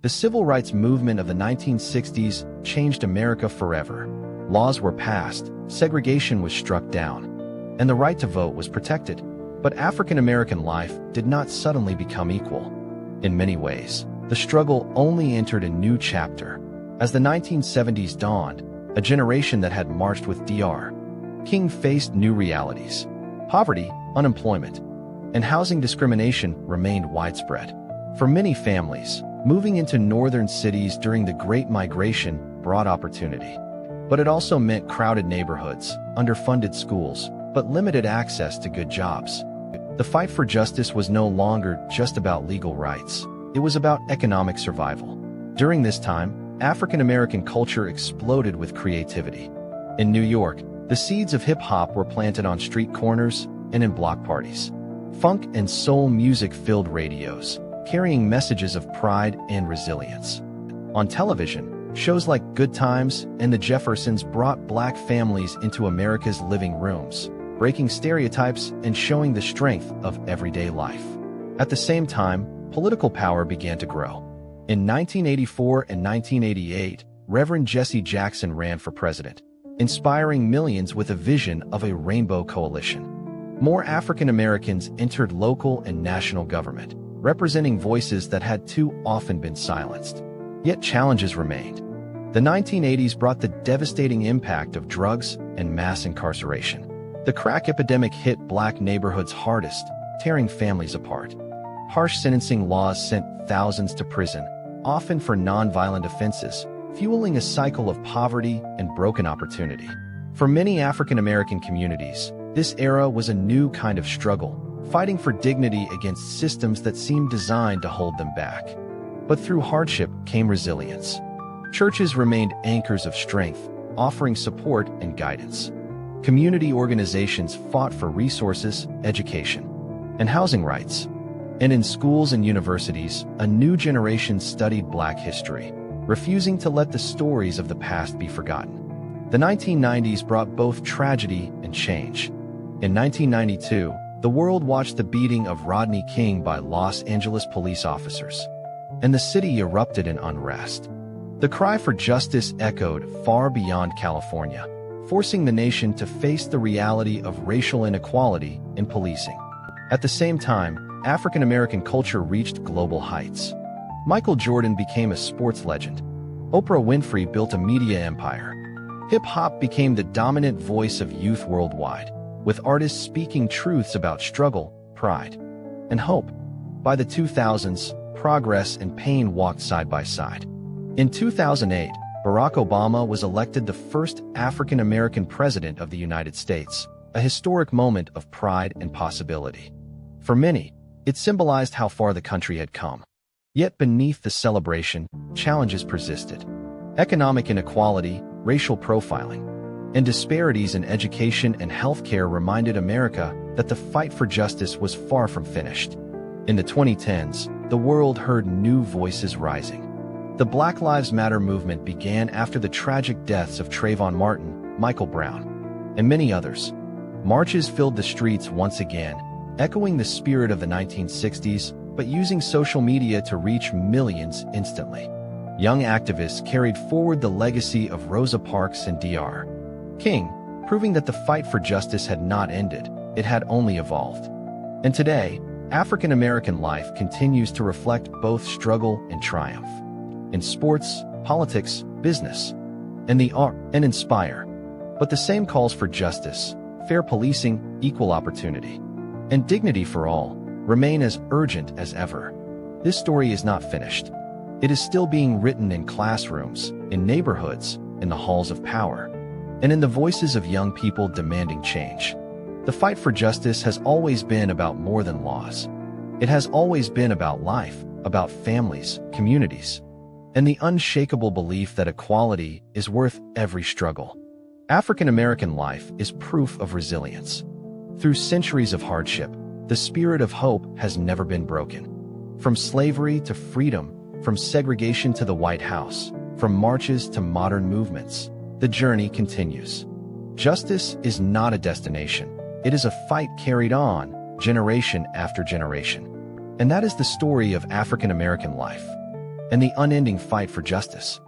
The civil rights movement of the 1960s changed America forever. Laws were passed, segregation was struck down, and the right to vote was protected. But African American life did not suddenly become equal. In many ways, the struggle only entered a new chapter. As the 1970s dawned, a generation that had marched with Dr. King faced new realities. Poverty, unemployment, and housing discrimination remained widespread. For many families, moving into northern cities during the Great Migration brought opportunity. But it also meant crowded neighborhoods, underfunded schools, but limited access to good jobs. The fight for justice was no longer just about legal rights. It was about economic survival. During this time, African American culture exploded with creativity. In New York, the seeds of hip-hop were planted on street corners and in block parties. Funk and soul music filled radios, carrying messages of pride and resilience. On television, shows like Good Times and The Jeffersons brought Black families into America's living rooms, breaking stereotypes and showing the strength of everyday life. At the same time, political power began to grow. In 1984 and 1988, Reverend Jesse Jackson ran for president, inspiring millions with a vision of a rainbow coalition. More African Americans entered local and national government, representing voices that had too often been silenced. Yet challenges remained. The 1980s brought the devastating impact of drugs and mass incarceration. The crack epidemic hit Black neighborhoods hardest, tearing families apart. Harsh sentencing laws sent thousands to prison, often for non-violent offenses, fueling a cycle of poverty and broken opportunity. For many African American communities, this era was a new kind of struggle, fighting for dignity against systems that seemed designed to hold them back. But through hardship came resilience. Churches remained anchors of strength, offering support and guidance. Community organizations fought for resources, education, and housing rights. And in schools and universities, a new generation studied Black history, refusing to let the stories of the past be forgotten. The 1990s brought both tragedy and change. In 1992, the world watched the beating of Rodney King by Los Angeles police officers, and the city erupted in unrest. The cry for justice echoed far beyond California, forcing the nation to face the reality of racial inequality in policing. At the same time, African American culture reached global heights. Michael Jordan became a sports legend. Oprah Winfrey built a media empire. Hip-hop became the dominant voice of youth worldwide, with artists speaking truths about struggle, pride, and hope. By the 2000s, progress and pain walked side by side. In 2008, Barack Obama was elected the first African American president of the United States, a historic moment of pride and possibility. For many, it symbolized how far the country had come. Yet beneath the celebration, challenges persisted. Economic inequality, racial profiling, and disparities in education and healthcare reminded America that the fight for justice was far from finished. In the 2010s, the world heard new voices rising. The Black Lives Matter movement began after the tragic deaths of Trayvon Martin, Michael Brown, and many others. Marches filled the streets once again, echoing the spirit of the 1960s, but using social media to reach millions instantly. Young activists carried forward the legacy of Rosa Parks and Dr. King, proving that the fight for justice had not ended, it had only evolved. And today, African American life continues to reflect both struggle and triumph. In sports, politics, business, and the art, and inspire. But the same calls for justice, fair policing, equal opportunity, and dignity for all remain as urgent as ever. This story is not finished. It is still being written in classrooms, in neighborhoods, in the halls of power, and in the voices of young people demanding change. The fight for justice has always been about more than laws. It has always been about life, about families, communities, and the unshakable belief that equality is worth every struggle. African American life is proof of resilience. Through centuries of hardship, the spirit of hope has never been broken. From slavery to freedom, from segregation to the White House, from marches to modern movements, the journey continues. Justice is not a destination. It is a fight carried on, generation after generation. And that is the story of African American life. and the unending fight for justice.